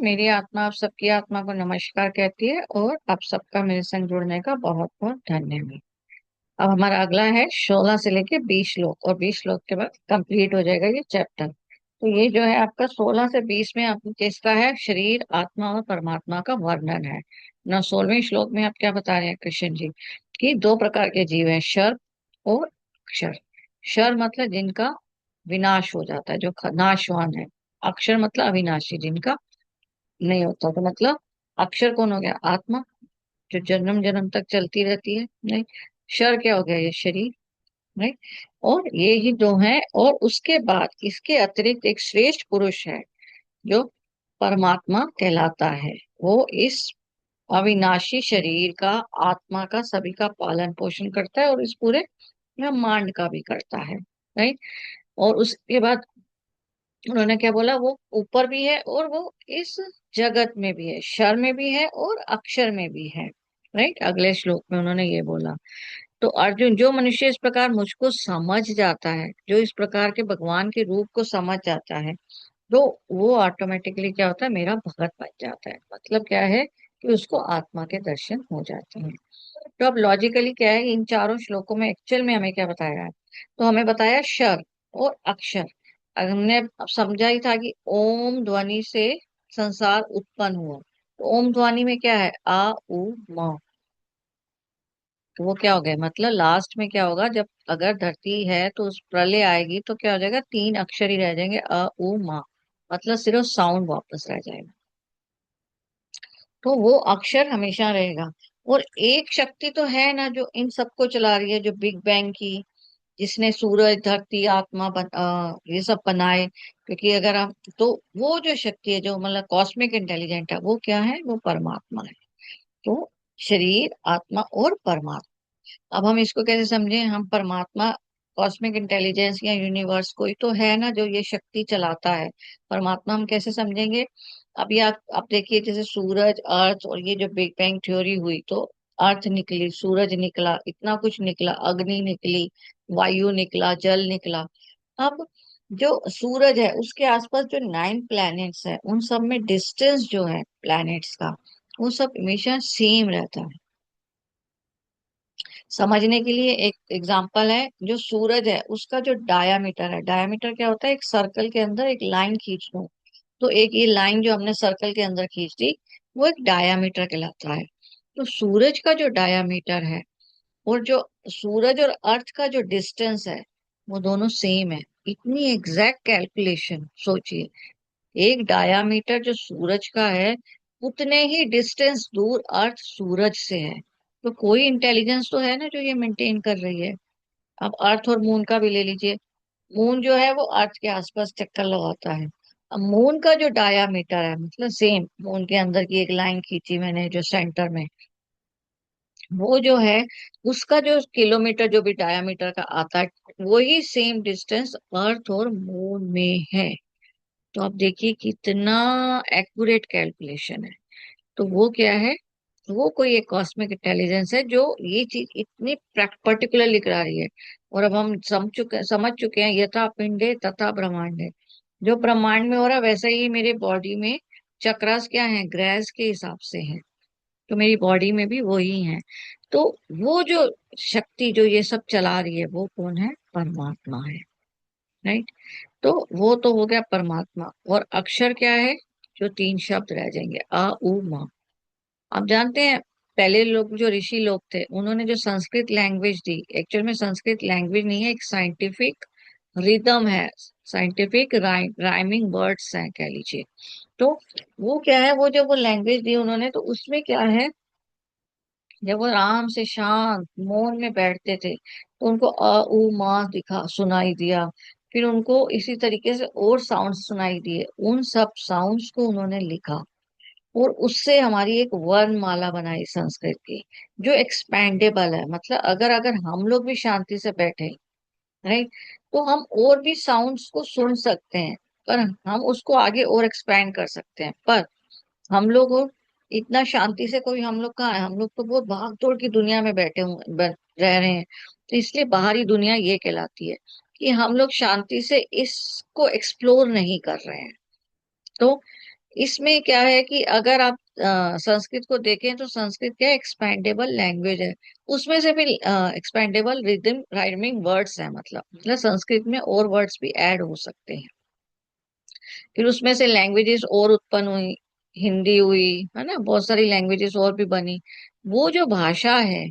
मेरी आत्मा आप सबकी आत्मा को नमस्कार कहती है और आप सबका मेरे संग जुड़ने का बहुत बहुत धन्यवाद। अब हमारा अगला है 16 से लेके 20 श्लोक, और 20 श्लोक के बाद कंप्लीट हो जाएगा ये चैप्टर। तो ये जो है आपका 16 से 20 में आपको किसका है, शरीर, आत्मा और परमात्मा का वर्णन है ना। 16वें श्लोक में आप क्या बता रहे हैं कृष्ण जी, कि दो प्रकार के जीव हैं, शर और अक्षर। शर मतलब जिनका विनाश हो जाता है, जो नाशवान है। अक्षर मतलब अविनाशी, जिनका नहीं होता। तो मतलब अक्षर कौन हो गया, आत्मा, जो जन्म जन्म तक चलती रहती है, नहीं। क्षर क्या हो गया, ये शरीर, नहीं। और ये ही दो हैं, और उसके बाद इसके अतिरिक्त एक श्रेष्ठ पुरुष है जो परमात्मा कहलाता है। वो इस अविनाशी शरीर का, आत्मा का, सभी का पालन पोषण करता है और इस पूरे ब्रह्मांड का भी करता है, राइट। और उसके बाद उन्होंने क्या बोला, वो ऊपर भी है और वो इस जगत में भी है, क्षर में भी है और अक्षर में भी है, राइट। अगले श्लोक में उन्होंने ये बोला। तो अर्जुन, जो मनुष्य इस प्रकार मुझको समझ जाता है, जो इस प्रकार के भगवान के रूप को समझ जाता है, तो वो ऑटोमेटिकली क्या होता है, मेरा भगत बन जाता है। मतलब क्या है कि उसको आत्मा के दर्शन हो जाते हैं। तो अब लॉजिकली क्या है, इन चारों श्लोकों में एक्चुअल में हमें क्या बताया है, तो हमें बताया शर और अक्षर। हमने अब समझा ही था कि ओम ध्वनि से संसार उत्पन्न हुआ। तो ओम ध्वनि में क्या है, आ उ म। तो वो क्या हो गया, मतलब लास्ट में क्या होगा, जब अगर धरती है तो उस प्रलय आएगी तो क्या हो जाएगा, तीन अक्षर ही रह जाएंगे, अ उ म। मतलब सिर्फ साउंड वापस रह जाएगा। तो वो अक्षर हमेशा रहेगा। और एक शक्ति तो है ना जो इन सबको चला रही है, जो बिग बैंग की, जिसने सूरज, धरती, आत्मा ये सब बनाए। क्योंकि अगर हम, तो वो जो शक्ति है, जो मतलब कॉस्मिक इंटेलिजेंट है, वो क्या है, वो परमात्मा है। तो शरीर, आत्मा और परमात्मा। अब हम इसको कैसे समझें, हम परमात्मा, कॉस्मिक इंटेलिजेंस या यूनिवर्स कोई तो है ना जो ये शक्ति चलाता है। परमात्मा हम कैसे समझेंगे। अभी आप देखिए, जैसे सूरज, अर्थ, और ये जो बिग बैंग थ्योरी हुई, तो अर्थ निकली, सूरज निकला, इतना कुछ निकला, अग्नि निकली, वायु निकला, जल निकला। अब जो सूरज है उसके आसपास जो 9 प्लैनेट्स है, उन सब में डिस्टेंस जो है प्लैनेट्स का, वो सब हमेशा सेम रहता है। समझने के लिए एक एग्जांपल है, जो सूरज है उसका जो डायामीटर है, डायामीटर क्या होता है, एक सर्कल के अंदर एक लाइन खींच लो, तो एक ये लाइन जो हमने सर्कल के अंदर खींच दी, वो एक डायामीटर कहलाता है। तो सूरज का जो डायामीटर है और जो सूरज और अर्थ का जो डिस्टेंस है, वो दोनों सेम है। इतनी एग्जैक्ट कैलकुलेशन सोचिए, एक डायामीटर जो सूरज का है, उतने ही डिस्टेंस दूर अर्थ सूरज से है। तो कोई इंटेलिजेंस तो है ना जो ये मेंटेन कर रही है। अब अर्थ और मून का भी ले लीजिए। मून जो है वो अर्थ के आसपास चक्कर लगाता है। अब मून का जो डायामीटर है, मतलब सेम, मून के अंदर की एक लाइन खींची मैंने जो सेंटर में, वो जो है उसका जो किलोमीटर जो भी डायामीटर का आता है, वही सेम डिस्टेंस अर्थ और मून में है। तो आप देखिए कितना एक्यूरेट कैलकुलेशन है। तो वो क्या है, वो कोई एक कॉस्मिक इंटेलिजेंस है जो ये चीज इतनी पर्टिकुलरली करा रही है। और अब हम समझ चुके हैं, यथा पिंडे तथा ब्रह्मांड है। जो ब्रह्मांड में हो रहा है वैसा ही मेरे बॉडी में चक्रास क्या है, ग्रह के हिसाब से है। तो मेरी बॉडी में भी वही है। तो वो जो शक्ति जो ये सब चला रही है, वो कौन है, परमात्मा है, राइट। तो वो तो हो गया परमात्मा। और अक्षर क्या है, जो तीन शब्द रह जाएंगे, अ उ म। आप जानते हैं, पहले लोग जो ऋषि लोग थे, उन्होंने जो संस्कृत लैंग्वेज दी, एक्चुअल में संस्कृत लैंग्वेज नहीं है, एक साइंटिफिक रिदम है, साइंटिफिक राइमिंग वर्ड्स हैं कह लीजिए। तो वो क्या है, वो जो वो लैंग्वेज दी उन्होंने, तो उसमें क्या है, जब वो आराम से शांत मौन में बैठते थे, तो उनको अ उ मा दिखा सुनाई दिया। फिर उनको इसी तरीके से और साउंड सुनाई दिए, उन सब साउंड्स को उन्होंने लिखा। और उससे हमारी एक वर्णमाला बनाई संस्कृत की, जो एक्सपेंडेबल है। मतलब अगर अगर हम लोग भी शांति से बैठे, राइट, तो हम और भी साउंड्स को सुन सकते हैं, पर हम उसको आगे और एक्सपेंड कर सकते हैं। पर हम लोग इतना शांति से कोई, हम लोग कहाँ है, हम लोग तो बहुत भाग दौड़ की दुनिया में बैठे हुए रह रहे हैं। तो इसलिए बाहरी दुनिया ये कहलाती है कि हम लोग शांति से इसको एक्सप्लोर नहीं कर रहे हैं। तो इसमें क्या है कि अगर आप संस्कृत को देखें तो संस्कृत क्या एक्सपेंडेबल लैंग्वेज है। उसमें से भी एक्सपेंडेबल रिदम राइमिंग वर्ड्स है, मतलब संस्कृत में और वर्ड्स भी ऐड हो सकते हैं। फिर उसमें से लैंग्वेजेस और उत्पन्न हुई, हिंदी हुई, है ना, बहुत सारी लैंग्वेजेस और भी बनी। वो जो भाषा है,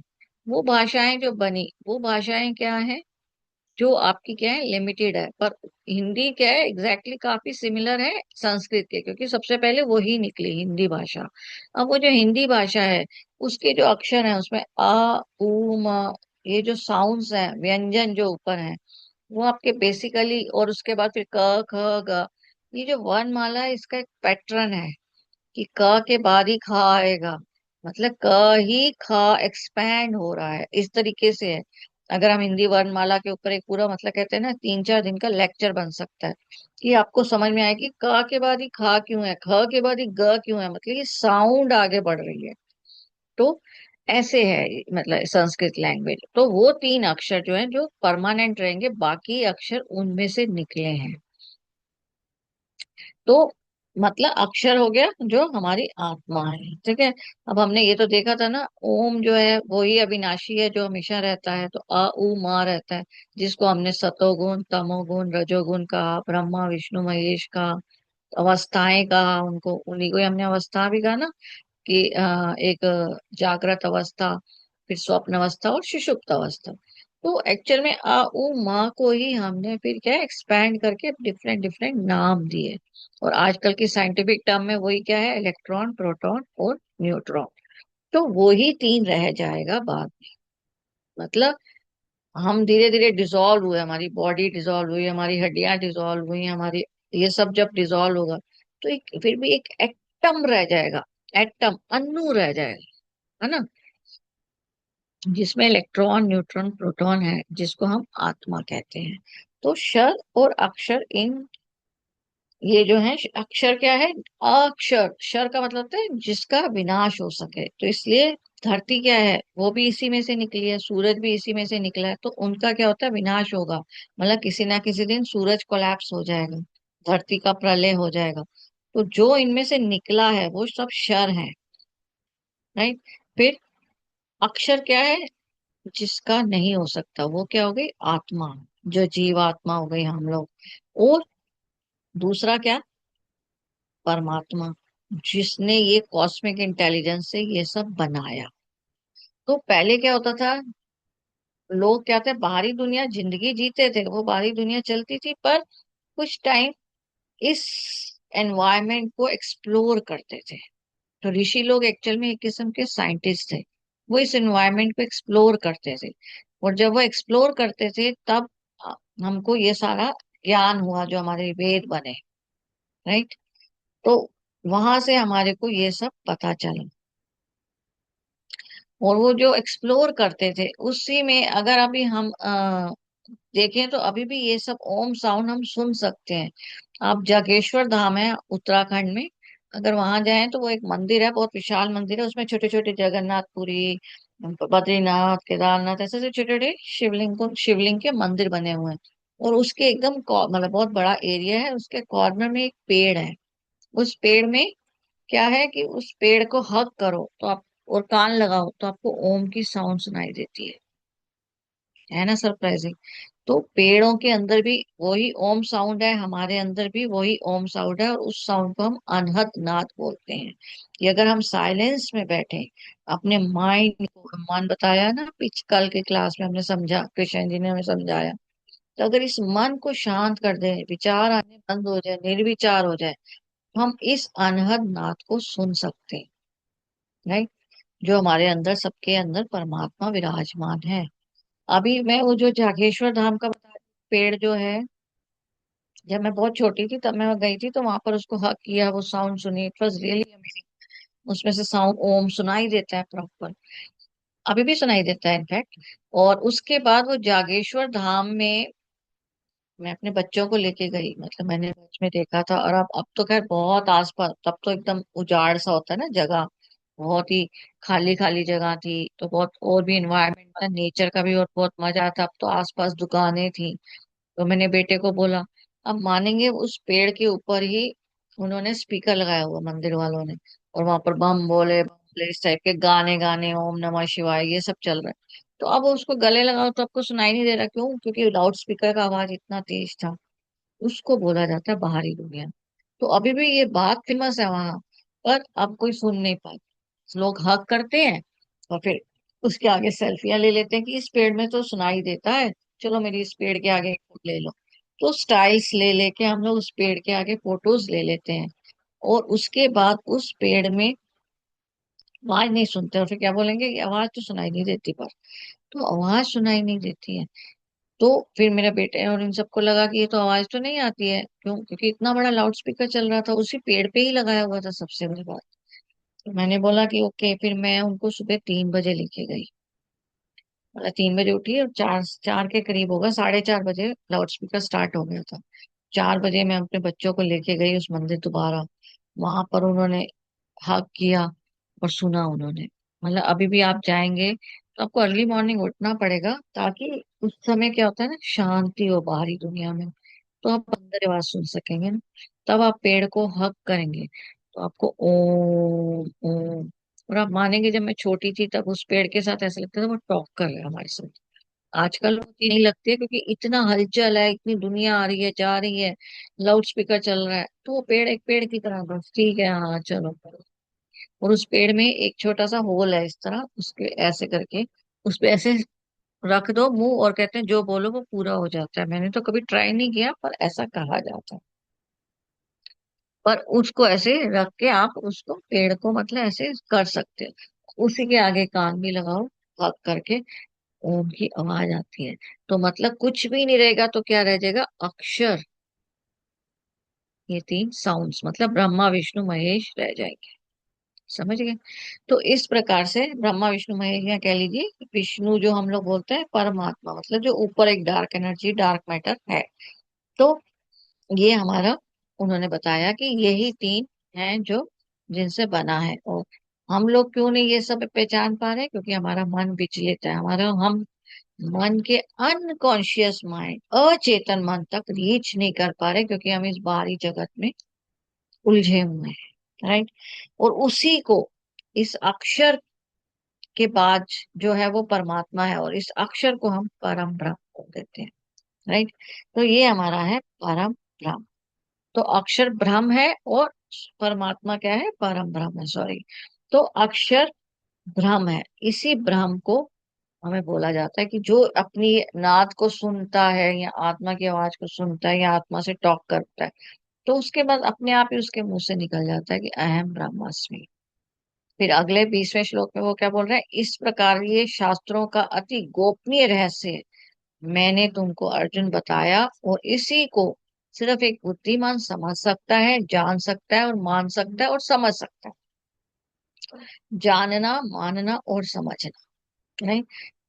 वो भाषाएं जो बनी, वो भाषाएं क्या है, जो आपकी क्या है, लिमिटेड है। पर हिंदी क्या है, एग्जैक्टली काफी सिमिलर है संस्कृत के, क्योंकि सबसे पहले वही निकली हिंदी भाषा। अब वो जो हिंदी भाषा है, उसके जो अक्षर हैं उसमें आ उ म, ये जो साउंड्स हैं, व्यंजन जो ऊपर है, वो आपके बेसिकली, और उसके बाद फिर क ख ग, ये जो वर्णमाला है इसका एक पैटर्न है कि क के बाद ही खा आएगा, मतलब क ही खा एक्सपैंड हो रहा है, इस तरीके से है। अगर हम हिंदी वर्णमाला के ऊपर एक पूरा, मतलब कहते हैं ना, 3-4 दिन का लेक्चर बन सकता है कि आपको समझ में आए कि क के बाद ही खा क्यों है, ख के बाद ही ग क्यों है, मतलब ये साउंड आगे बढ़ रही है। तो ऐसे है, मतलब संस्कृत लैंग्वेज, तो वो 3 अक्षर जो है जो परमानेंट रहेंगे, बाकी अक्षर उनमें से निकले हैं। तो मतलब अक्षर हो गया जो हमारी आत्मा है, ठीक है। अब हमने ये तो देखा था ना, ओम जो है वही अविनाशी है जो हमेशा रहता है, तो अ उ मा रहता है, जिसको हमने सतोगुण तमोगुण रजोगुण कहा, ब्रह्मा विष्णु महेश का, अवस्थाएं कहा उनको, उन्हीं को ही हमने अवस्था भी कहा ना, कि एक जागृत अवस्था, फिर स्वप्न अवस्था और सुषुप्त अवस्था। तो एक्चुअल में आ उ माँ को ही हमने फिर क्या एक्सपैंड करके डिफरेंट डिफरेंट नाम दिए। और आजकल की साइंटिफिक टर्म में वही क्या है, इलेक्ट्रॉन प्रोटॉन और न्यूट्रॉन। तो वो ही 3 रह जाएगा बाद में। मतलब हम धीरे धीरे डिसॉल्व हुए, हमारी बॉडी डिसॉल्व हुई, हमारी हड्डियां डिसॉल्व हुई, हमारी ये सब जब डिसॉल्व होगा, तो एक फिर भी एक एटम रह जाएगा, एटम अणु रह जाएगा, है ना, जिसमें इलेक्ट्रॉन न्यूट्रॉन प्रोटॉन है, जिसको हम आत्मा कहते हैं। तो शर और अक्षर, इन ये जो है, अक्षर क्या है, अक्षर, शर का मतलब होता है जिसका विनाश हो सके, तो इसलिए धरती क्या है, वो भी इसी में से निकली है, सूरज भी इसी में से निकला है, तो उनका क्या होता है, विनाश होगा, मतलब किसी ना किसी दिन सूरज कोलैप्स हो जाएगा, धरती का प्रलय हो जाएगा। तो जो इनमें से निकला है वो सब शर है, राइट। फिर अक्षर क्या है, जिसका नहीं हो सकता, वो क्या हो गई, आत्मा, जो जीवात्मा हो गई हम लोग। और दूसरा क्या, परमात्मा, जिसने ये कॉस्मिक इंटेलिजेंस से ये सब बनाया। तो पहले क्या होता था, लोग क्या थे, बाहरी दुनिया जिंदगी जीते थे, वो बाहरी दुनिया चलती थी, पर कुछ टाइम इस एनवायरनमेंट को एक्सप्लोर करते थे। तो ऋषि लोग एक्चुअल में एक किस्म के साइंटिस्ट थे, वो इस एनवायरनमेंट को एक्सप्लोर करते थे। और जब वो एक्सप्लोर करते थे तब अ, हमको ये सारा ज्ञान हुआ जो हमारे वेद बने, राइट। तो वहां से हमारे को ये सब पता चला। और वो जो एक्सप्लोर करते थे उसी में अगर अभी हम देखें तो अभी भी ये सब ओम साउंड हम सुन सकते हैं। आप जागेश्वर धाम है उत्तराखंड में, अगर वहां जाएं तो वो एक मंदिर है, बहुत विशाल मंदिर है, उसमें छोटे छोटे जगन्नाथपुरी, बद्रीनाथ, केदारनाथ, ऐसे ऐसे छोटे छोटे शिवलिंग के मंदिर बने हुए हैं। और उसके एकदम मतलब बहुत बड़ा एरिया है, उसके कॉर्नर में एक पेड़ है। उस पेड़ में क्या है कि उस पेड़ को हग करो तो आप, और कान लगाओ तो आपको ओम की साउंड सुनाई देती है ना, सरप्राइजिंग। तो पेड़ों के अंदर भी वही ओम साउंड है, हमारे अंदर भी वही ओम साउंड है, और उस साउंड को हम अनहद नाद बोलते हैं। कि अगर हम साइलेंस में बैठे, अपने माइंड को, मन बताया ना कल के क्लास में हमने समझा, कृष्ण जी ने हमें समझाया, तो अगर इस मन को शांत कर दे, विचार आने बंद हो जाए, निर्विचार हो जाए, हम इस अनहद नाद को सुन सकते हैं, राइट। जो हमारे अंदर, सबके अंदर परमात्मा विराजमान है। अभी मैं वो जो जागेश्वर धाम का बता रही हूँ, पेड़ जो है, जब मैं बहुत छोटी थी तब मैं गई थी, तो वहां पर उसको हक किया, वो साउंड सुनी, इट वॉज रियली अमेजिंग। उसमें से साउंड ओम सुनाई देता है प्रॉपर, अभी भी सुनाई देता है इनफैक्ट। और उसके बाद वो जागेश्वर धाम में मैं अपने बच्चों को लेके गई, मतलब मैंने बच में देखा था। और अब तो खैर बहुत आसपास, तब तो एकदम उजाड़ सा होता है ना जगह, बहुत ही खाली खाली जगह थी, तो बहुत और भी इन्वायरमेंट था, नेचर का भी और बहुत मजा था। अब तो आसपास दुकानें थी। तो मैंने बेटे को बोला, अब मानेंगे उस पेड़ के ऊपर ही उन्होंने स्पीकर लगाया हुआ मंदिर वालों ने, और वहां पर बम बोले, इस टाइप के गाने गाने, ओम नमः शिवाय ये सब चल रहा है। तो अब उसको गले लगाओ तो आपको सुनाई नहीं दे रहा, क्यों? क्योंकि लाउड स्पीकर का आवाज इतना तेज था। उसको बोला जाता है बाहरी दुनिया। तो अभी भी ये बात फेमस है वहां, पर अब कोई सुन नहीं पाता। लोग हक करते हैं और फिर उसके आगे सेल्फियां ले लेते हैं कि इस पेड़ में तो सुनाई देता है, चलो मेरी इस पेड़ के आगे ले लो। तो स्टाइल्स ले लेके हम लोग उस पेड़ के आगे फोटोज ले लेते हैं, और उसके बाद उस पेड़ में आवाज नहीं सुनते, और फिर क्या बोलेंगे कि आवाज तो सुनाई नहीं देती, पर तो आवाज सुनाई नहीं देती है। तो फिर मेरे बेटे और इन सबको लगा कि ये तो आवाज तो नहीं आती है, क्यों? क्योंकि इतना बड़ा लाउड स्पीकर चल रहा था, उसी पेड़ पे ही लगाया हुआ था, सबसे बड़ी बात। तो मैंने बोला कि ओके, फिर मैं उनको सुबह 3 बजे लेके गई। मतलब 3 बजे उठी, और चार चार के करीब होगा, 4:30 बजे लाउड स्पीकर स्टार्ट हो गया था। 4 बजे मैं अपने बच्चों को लेके गई उस मंदिर दोबारा। वहां पर उन्होंने हक किया और सुना उन्होंने। मतलब अभी भी आप जाएंगे तो आपको अर्ली मॉर्निंग उठना पड़ेगा, ताकि उस समय क्या होता है ना, शांति हो बाहरी दुनिया में, तो आप अंदर आवाज सुन सकेंगे ना। तब आप पेड़ को हक करेंगे तो आपको ओम ओम। और आप मानेंगे, जब मैं छोटी थी तब उस पेड़ के साथ ऐसा लगता था वो टॉक कर रहा है हमारे साथ। आजकल होती नहीं लगती है, क्योंकि इतना हलचल है, इतनी दुनिया आ रही है जा रही है, लाउड स्पीकर चल रहा है, तो वो पेड़ एक पेड़ की तरह, बस ठीक है हाँ चलो। और उस पेड़ में एक छोटा सा होल है, इस तरह उसके ऐसे करके उस पे ऐसे रख दो मुंह, और कहते हैं जो बोलो वो पूरा हो जाता है। मैंने तो कभी ट्राई नहीं किया, पर ऐसा कहा जाता है। पर उसको ऐसे रख के आप उसको पेड़ को मतलब ऐसे कर सकते हो, उसी के आगे कान भी लगाओ, हक करके ओम की आवाज आती है। तो मतलब कुछ भी नहीं रहेगा, तो क्या रह जाएगा? अक्षर। ये 3 साउंड्स मतलब ब्रह्मा विष्णु महेश रह जाएंगे। समझ गए? तो इस प्रकार से ब्रह्मा विष्णु महेश, या कह लीजिए विष्णु जो हम लोग बोलते हैं परमात्मा, मतलब जो ऊपर एक डार्क एनर्जी डार्क मैटर है। तो ये हमारा, उन्होंने बताया कि यही 3 हैं जो जिनसे बना है। और हम लोग क्यों नहीं ये सब पहचान पा रहे? क्योंकि हमारा मन विचलित है, हमारा हम मन के अनकॉन्शियस माइंड, अचेतन मन तक रीच नहीं कर पा रहे, क्योंकि हम इस बाहरी जगत में उलझे हुए हैं। राइट? और उसी को, इस अक्षर के बाद जो है वो परमात्मा है, और इस अक्षर को हम परम ब्रह्म बोल देते हैं। राइट? तो ये हमारा है परम ब्रह्म। तो अक्षर ब्रह्म है, और परमात्मा क्या है? परम ब्रह्म है, सॉरी। तो अक्षर ब्रह्म है, इसी ब्रह्म को हमें बोला जाता है कि जो अपनी नाद को सुनता है, या आत्मा की आवाज को सुनता है, या आत्मा से टॉक करता है, तो उसके बाद अपने आप ही उसके मुंह से निकल जाता है कि अहम ब्रह्मास्मि। फिर अगले 20वें श्लोक में वो क्या बोल रहा है? इस प्रकार ये शास्त्रों का अति गोपनीय रहस्य मैंने तुमको अर्जुन बताया, और इसी को सिर्फ एक बुद्धिमान समझ सकता है, जान सकता है, और मान सकता है, और समझ सकता है। जानना, मानना और समझना। नहीं?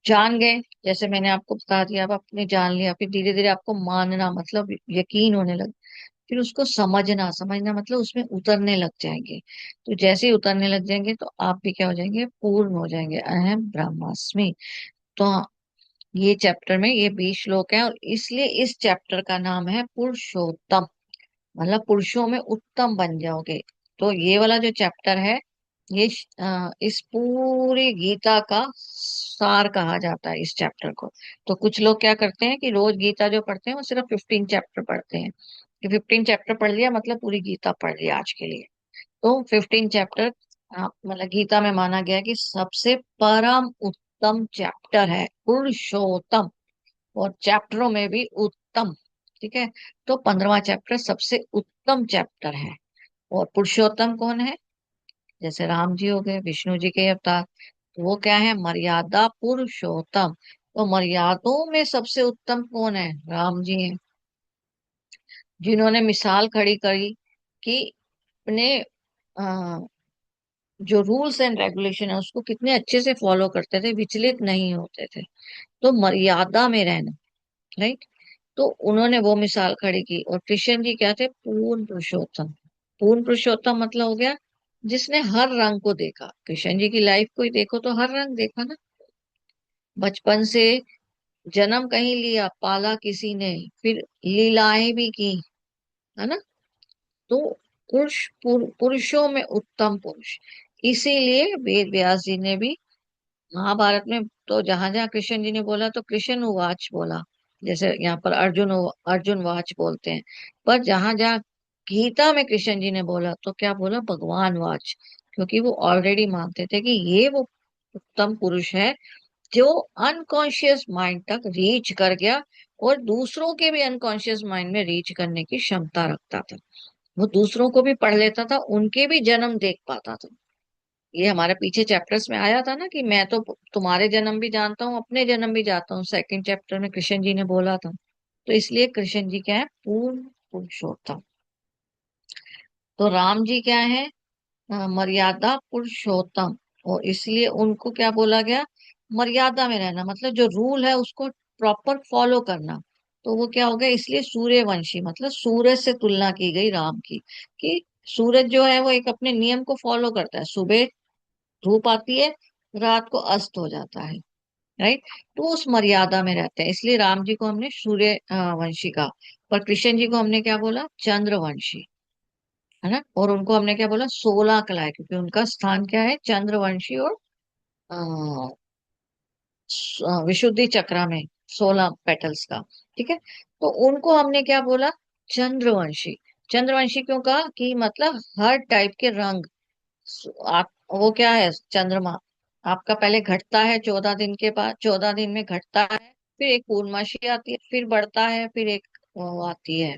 जान गए, जैसे मैंने आपको बता दिया, अब आपने जान लिया, फिर धीरे धीरे आपको मानना मतलब यकीन होने लगा। फिर उसको समझना, समझना मतलब उसमें उतरने लग जाएंगे। तो जैसे ही उतरने लग जाएंगे तो आप भी क्या हो जाएंगे? पूर्ण हो जाएंगे, अहम ब्रह्मास्मि। तो हाँ, ये चैप्टर में ये 20 श्लोक है, और इसलिए इस चैप्टर का नाम है पुरुषोत्तम। मतलब पुरुषों में उत्तम बन जाओगे। तो ये वाला जो चैप्टर है, ये इस पूरी गीता का सार कहा जाता है इस चैप्टर को। तो कुछ लोग क्या करते हैं कि रोज गीता जो पढ़ते हैं वो सिर्फ 15 चैप्टर पढ़ते हैं, कि 15 चैप्टर पढ़ लिया मतलब पूरी गीता पढ़ लिया आज के लिए। तो 15 चैप्टर, मतलब गीता में माना गया कि सबसे परम उत्तम चैप्टर है पुरुषोत्तम, और चैप्टरों में भी उत्तम। ठीक है? तो 15वां चैप्टर सबसे उत्तम चैप्टर है। और पुरुषोत्तम कौन है? जैसे राम जी हो गए, विष्णु जी के अवतार, तो वो क्या है? मर्यादा पुरुषोत्तम। तो मर्यादों में सबसे उत्तम कौन है? राम जी हैं, जिन्होंने मिसाल खड़ी करी कि अपने जो रूल्स एंड रेगुलेशन है उसको कितने अच्छे से फॉलो करते थे, विचलित नहीं होते थे। तो मर्यादा में रहना। राइट? तो उन्होंने वो मिसाल खड़ी की। और कृष्ण जी क्या थे? पूर्ण पुरुषोत्तम। पूर्ण पुरुषोत्तम मतलब हो गया जिसने हर रंग को देखा। कृष्ण जी की लाइफ को ही देखो तो हर रंग देखा ना। बचपन से जन्म कहीं लिया, पाला किसी ने, फिर लीलाएं भी की, है ना? तो पुरुषों में उत्तम पुरुष। इसीलिए वेद व्यास जी ने भी महाभारत में, तो जहां जहां कृष्ण जी ने बोला तो कृष्ण उवाच बोला, जैसे यहाँ पर अर्जुन वाच बोलते हैं। पर जहां जहां गीता में कृष्ण जी ने बोला तो क्या बोला, भगवान वाच। क्योंकि वो ऑलरेडी मानते थे कि ये वो उत्तम पुरुष है जो अनकॉन्शियस माइंड तक रीच कर गया, और दूसरों के भी अनकॉन्शियस माइंड में रीच करने की क्षमता रखता था। वो दूसरों को भी पढ़ लेता था, उनके भी जन्म देख पाता था। ये हमारे पीछे चैप्टर्स में आया था ना कि मैं तो तुम्हारे जन्म भी जानता हूँ, अपने जन्म भी जानता हूँ, सेकंड चैप्टर में कृष्ण जी ने बोला था। तो इसलिए कृष्ण जी क्या है, पूर्ण पुरुषोत्तम। तो राम जी क्या है, मर्यादा पुरुषोत्तम। और इसलिए उनको क्या बोला गया, मर्यादा में रहना, मतलब जो रूल है उसको प्रॉपर फॉलो करना। तो वो क्या हो गया, इसलिए सूर्यवंशी, मतलब सूरज से तुलना की गई राम की, कि सूरज जो है वो एक अपने नियम को फॉलो करता है। सुबह धूप आती है, रात को अस्त हो जाता है, राइट। तो वो उस मर्यादा में रहते हैं, इसलिए राम जी को हमने सूर्य वंशी कहा। पर कृष्ण जी को हमने क्या बोला, चंद्रवंशी, है ना। और उनको हमने क्या बोला, 16 कलाएं, क्योंकि उनका स्थान क्या है, चंद्रवंशी और अ, विशुद्धि चक्रा में 16 पेटल्स का। ठीक है, तो उनको हमने क्या बोला, चंद्रवंशी। चंद्रवंशी क्यों कहा, कि मतलब हर टाइप के रंग। आप, वो क्या है, चंद्रमा आपका पहले घटता है 14 दिन के बाद, 14 दिन में घटता है, फिर एक पूर्णमासी आती है, फिर बढ़ता है, फिर एक वो आती है,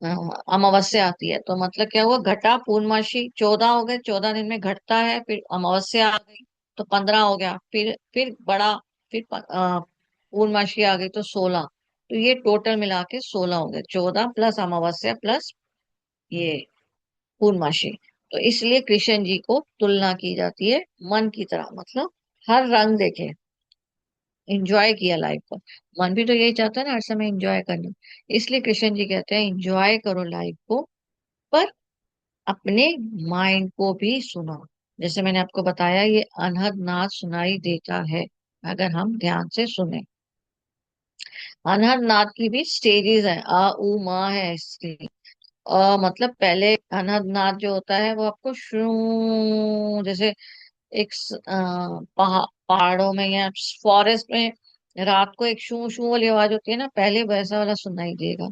अ, अमावस्या आती है। तो मतलब क्या हुआ, घटा पूर्णमासी 14 हो गए, 14 दिन में घटता है, फिर अमावस्या आ गई तो 15 हो गया, फिर बड़ा, फिर पूर्णमासी आ गई तो 16। तो ये टोटल मिला के 16 हो गए, 14 प्लस अमावस्या प्लस ये पूर्णमासी। तो इसलिए कृष्ण जी को तुलना की जाती है मन की तरह, मतलब हर रंग देखे, एंजॉय किया लाइफ को। मन भी तो यही चाहता है ना, हर समय एंजॉय करना। इसलिए कृष्ण जी कहते हैं एंजॉय करो लाइफ को, पर अपने माइंड को भी सुनो। जैसे मैंने आपको बताया, ये अनहद नाद सुनाई देता है अगर हम ध्यान से सुने। अनहद नाद की भी स्टेजेस है, आ उ मा है इसकी। मतलब पहले अनहद नाद जो होता है वो आपको शू, जैसे एक पहाड़ों में या फॉरेस्ट में रात को एक शू शू वाली आवाज होती है ना, पहले वैसा वाला सुनाई देगा।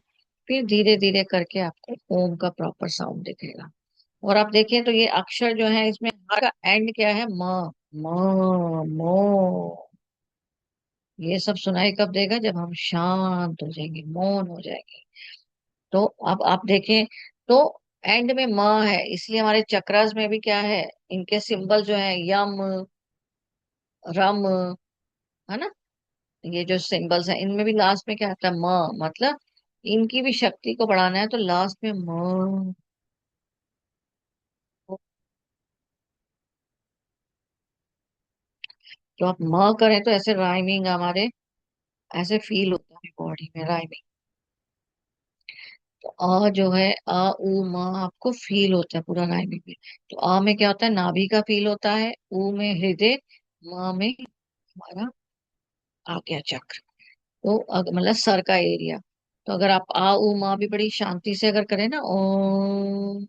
फिर धीरे धीरे करके आपको ओम का प्रॉपर साउंड दिखेगा। और आप देखें तो ये अक्षर जो है इसमें हर का एंड क्या है, म, म, मो। ये सब सुनाई कब देगा, जब हम शांत हो जाएंगे, मौन हो जाएंगे। तो अब आप देखें तो एंड में म है, इसलिए हमारे चक्रास में भी क्या है, इनके सिंबल जो है, यम, रम, है ना। ये जो सिंबल्स हैं इनमें भी लास्ट में क्या आता है, म, मतलब इनकी भी शक्ति को बढ़ाना है तो लास्ट में म। तो आप म करें तो ऐसे राइमिंग हमारे, ऐसे फील होता है बॉडी में राइमिंग। तो अ जो है, अ उ म आपको फील होता है पूरा राइमिंग में। तो अ में क्या होता है, नाभि का फील होता है, उ में हृदय, म में हमारा आज्ञा चक्र। तो मतलब सर का एरिया। तो अगर आप आ उ मा भी बड़ी शांति से अगर करें ना, ओम,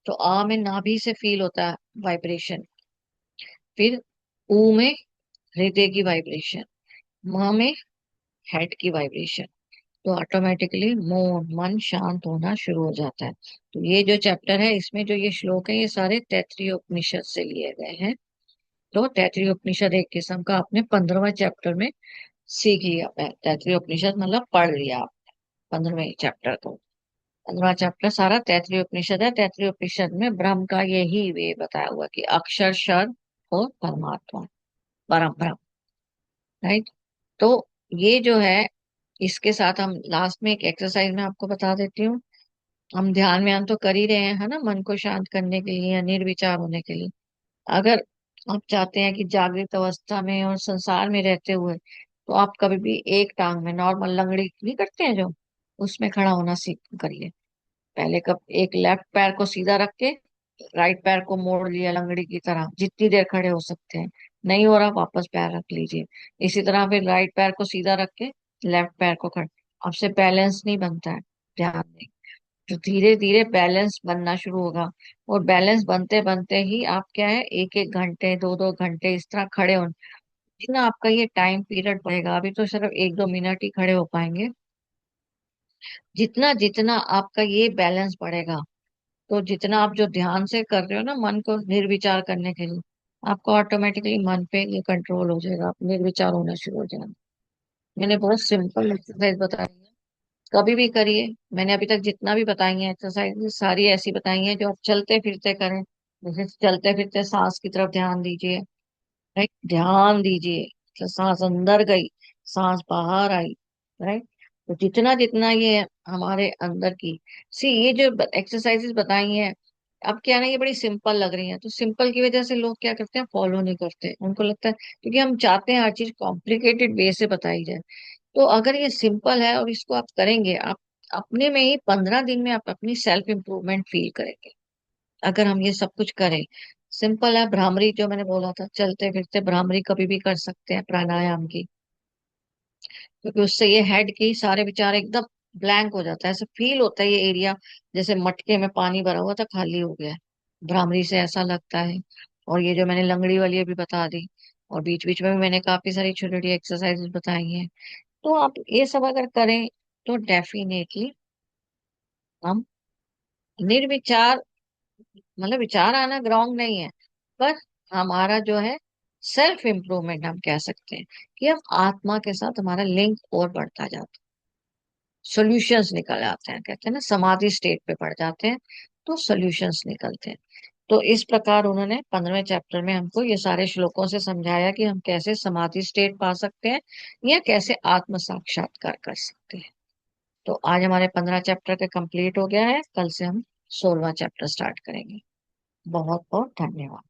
तो आ में नाभि से फील होता है वाइब्रेशन, फिर ऊ में हृदय की वाइब्रेशन, म में हेड की वाइब्रेशन। तो ऑटोमेटिकली मन शांत होना शुरू हो जाता है। तो ये जो चैप्टर है इसमें जो ये श्लोक है ये सारे तैत्तिरीय उपनिषद से लिए गए हैं। तो तैत्तिरीय उपनिषद एक किस्म का आपने 15वें चैप्टर में सीख लिया है। तैत्तिरीय उपनिषद मतलब पढ़ लिया आप 15वें चैप्टर को। 15वां चैप्टर सारा तैत्तिरीय उपनिषद है। तैत्तिरीय उपनिषद में ब्रह्म का यही वे बताया हुआ कि अक्षर, शर और परमात्मा, परम ब्रह्म, राइट। तो ये जो है, इसके साथ हम लास्ट में एक एक्सरसाइज में आपको बता देती हूँ। हम ध्यान व्यान तो कर ही रहे हैं, है ना, मन को शांत करने के लिए या निर्विचार होने के लिए। अगर आप चाहते हैं कि जागृत अवस्था में और संसार में रहते हुए, तो आप कभी भी एक टांग में नॉर्मल लंगड़ी नहीं करते हैं जो, उसमें खड़ा होना सीख करिए। पहले कब एक लेफ्ट पैर को सीधा रख के राइट पैर को मोड़ लिया लंगड़ी की तरह, जितनी देर खड़े हो सकते हैं। नहीं हो रहा, वापस पैर रख लीजिए। इसी तरह फिर राइट पैर को सीधा रख के लेफ्ट पैर को खड़े। आपसे बैलेंस नहीं बनता है, ध्यान दें। तो धीरे धीरे बैलेंस बनना शुरू होगा। और बैलेंस बनते बनते ही आप क्या है, एक एक घंटे, दो दो घंटे इस तरह खड़े हो। जितना आपका ये टाइम पीरियड बढ़ेगा, अभी तो सिर्फ एक दो मिनट ही खड़े हो पाएंगे, जितना जितना आपका ये बैलेंस बढ़ेगा, तो जितना आप जो ध्यान से कर रहे हो ना मन को निर्विचार करने के लिए, आपको ऑटोमेटिकली मन पे ये कंट्रोल हो जाएगा, आप निर्विचार होना शुरू हो जाएगा। मैंने बहुत सिंपल एक्सरसाइज बताई है, कभी भी करिए। मैंने अभी तक जितना भी बताई है एक्सरसाइज, सारी ऐसी बताई हैं जो आप चलते फिरते करें। जैसे चलते फिरते सांस की तरफ ध्यान दीजिए, राइट, ध्यान दीजिए। तो सांस अंदर गई, सांस बाहर आई, राइट। तो जितना जितना ये हमारे अंदर की, सी ये जो एक्सरसाइजेस बताई हैं, अब क्या ना ये बड़ी सिंपल लग रही हैं, तो सिंपल की वजह से लोग क्या करते हैं, फॉलो नहीं करते। उनको लगता है, क्योंकि हम चाहते हैं हर चीज कॉम्प्लिकेटेड वे से बताई जाए। तो अगर ये सिंपल है और इसको आप करेंगे, आप अपने में ही 15 दिन में आप अपनी सेल्फ इम्प्रूवमेंट फील करेंगे। अगर हम ये सब कुछ करें, सिंपल है। भ्रामरी जो मैंने बोला था, चलते फिरते भ्रामरी कभी भी कर सकते हैं प्राणायाम की, क्योंकि उससे ये हेड की सारे विचार एकदम ब्लैंक हो जाता है, ऐसा फील होता है ये एरिया जैसे मटके में पानी भरा हुआ था, खाली हो गया है। भ्रामरी से ऐसा लगता है। और ये जो मैंने लंगड़ी वाली अभी बता दी, और बीच बीच में भी मैंने काफी सारी छोटी छोटी एक्सरसाइजेस बताई हैं, तो आप ये सब अगर करें तो डेफिनेटली हम निर्विचार, मतलब विचार आना ग्राउंड नहीं है, पर हमारा जो है सेल्फ इम्प्रूवमेंट हम कह सकते हैं, कि हम आत्मा के साथ हमारा लिंक और बढ़ता जाता है, सॉल्यूशंस निकल आते हैं, कहते हैं ना समाधि स्टेट पे पड़ जाते हैं, तो सॉल्यूशंस निकलते हैं। तो इस प्रकार उन्होंने 15वें चैप्टर में हमको ये सारे श्लोकों से समझाया कि हम कैसे समाधि स्टेट पा सकते हैं, या कैसे आत्म साक्षात्कार कर सकते हैं। तो आज हमारे 15 चैप्टर का कंप्लीट हो गया है, कल से हम 16वां चैप्टर स्टार्ट करेंगे। बहुत बहुत धन्यवाद।